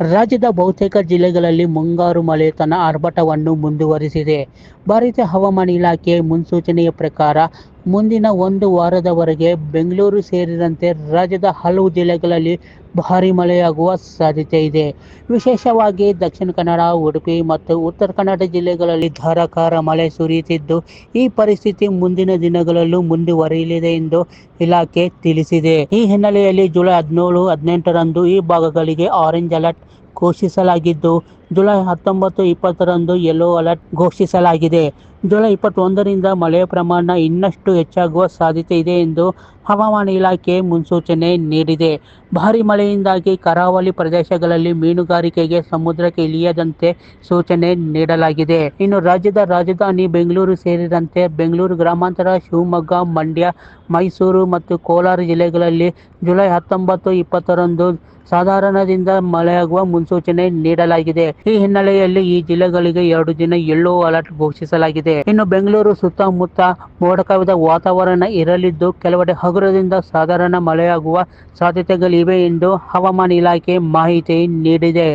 ರಾಜ್ಯದ ಬಹುತೇಕ ಜಿಲ್ಲೆಗಳಲ್ಲಿ ಮುಂಗಾರು ಮಳೆ ತನ್ನ ಆರ್ಭಟವನ್ನು ಮುಂದುವರಿಸಿದೆ. ಭಾರತೀಯ ಹವಾಮಾನ ಇಲಾಖೆ ಮುನ್ಸೂಚನೆಯ ಪ್ರಕಾರ ಮುಂದಿನ ಒಂದು ವಾರದವರೆಗೆ ಬೆಂಗಳೂರು ಸೇರಿದಂತೆ ರಾಜ್ಯದ ಹಲವು ಜಿಲ್ಲೆಗಳಲ್ಲಿ ಭಾರೀ ಮಳೆಯಾಗುವ ಸಾಧ್ಯತೆ ಇದೆ. ವಿಶೇಷವಾಗಿ ದಕ್ಷಿಣ ಕನ್ನಡ, ಉಡುಪಿ ಮತ್ತು ಉತ್ತರ ಕನ್ನಡ ಜಿಲ್ಲೆಗಳಲ್ಲಿ ಧಾರಾಕಾರ ಮಳೆ ಸುರಿಯುತ್ತಿದ್ದು, ಈ ಪರಿಸ್ಥಿತಿ ಮುಂದಿನ ದಿನಗಳಲ್ಲೂ ಮುಂದುವರಿಯಲಿದೆ ಎಂದು ಇಲಾಖೆ ತಿಳಿಸಿದೆ. ಈ ಹಿನ್ನೆಲೆಯಲ್ಲಿ ಜುಲೈ 17, 18ರಂದು ಈ ಭಾಗಗಳಿಗೆ ಆರೆಂಜ್ ಅಲರ್ಟ್ ಘೋಷಿಸಲಾಗಿದ್ದು, ಜುಲೈ 19, 20ರಂದು ಯೆಲ್ಲೋ ಅಲರ್ಟ್ ಘೋಷಿಸಲಾಗಿದೆ. ಜುಲೈ 21ರಿಂದ ಮಳೆಯ ಪ್ರಮಾಣ ಇನ್ನಷ್ಟು ಹೆಚ್ಚಾಗುವ ಸಾಧ್ಯತೆ ಇದೆ ಎಂದು ಹವಾಮಾನ ಇಲಾಖೆ ಮುನ್ಸೂಚನೆ ನೀಡಿದೆ. ಭಾರೀ ಮಳೆಯಿಂದಾಗಿ ಕರಾವಳಿ ಪ್ರದೇಶಗಳಲ್ಲಿ ಮೀನುಗಾರಿಕೆಗೆ ಸಮುದ್ರಕ್ಕೆ ಇಳಿಯದಂತೆ ಸೂಚನೆ ನೀಡಲಾಗಿದೆ. ಇನ್ನು ರಾಜ್ಯದ ರಾಜಧಾನಿ ಬೆಂಗಳೂರು ಸೇರಿದಂತೆ ಬೆಂಗಳೂರು ಗ್ರಾಮಾಂತರ, ಶಿವಮೊಗ್ಗ, ಮಂಡ್ಯ, ಮೈಸೂರು ಮತ್ತು ಕೋಲಾರ ಜಿಲ್ಲೆಗಳಲ್ಲಿ ಜುಲೈ 19, 20ರಂದು ಸಾಧಾರಣದಿಂದ ಮಳೆಯಾಗುವ ಮುನ್ಸೂಚನೆ ನೀಡಲಾಗಿದೆ. ಈ ಹಿನ್ನೆಲೆಯಲ್ಲಿ ಈ ಜಿಲ್ಲೆಗಳಿಗೆ 2 ದಿನ ಯೆಲ್ಲೋ ಅಲರ್ಟ್ ಘೋಷಿಸಲಾಗಿದೆ. ಇನ್ನು ಬೆಂಗಳೂರು ಸುತ್ತಮುತ್ತ ಮೋಡ ಕವಿದ ವಾತಾವರಣ ಇರಲಿದ್ದು, ಕೆಲವೆಡೆ ಹಗುರದಿಂದ ಸಾಧಾರಣ ಮಳೆಯಾಗುವ ಸಾಧ್ಯತೆಗಳಿವೆ ಎಂದು ಹವಾಮಾನ ಇಲಾಖೆ ಮಾಹಿತಿ ನೀಡಿದೆ.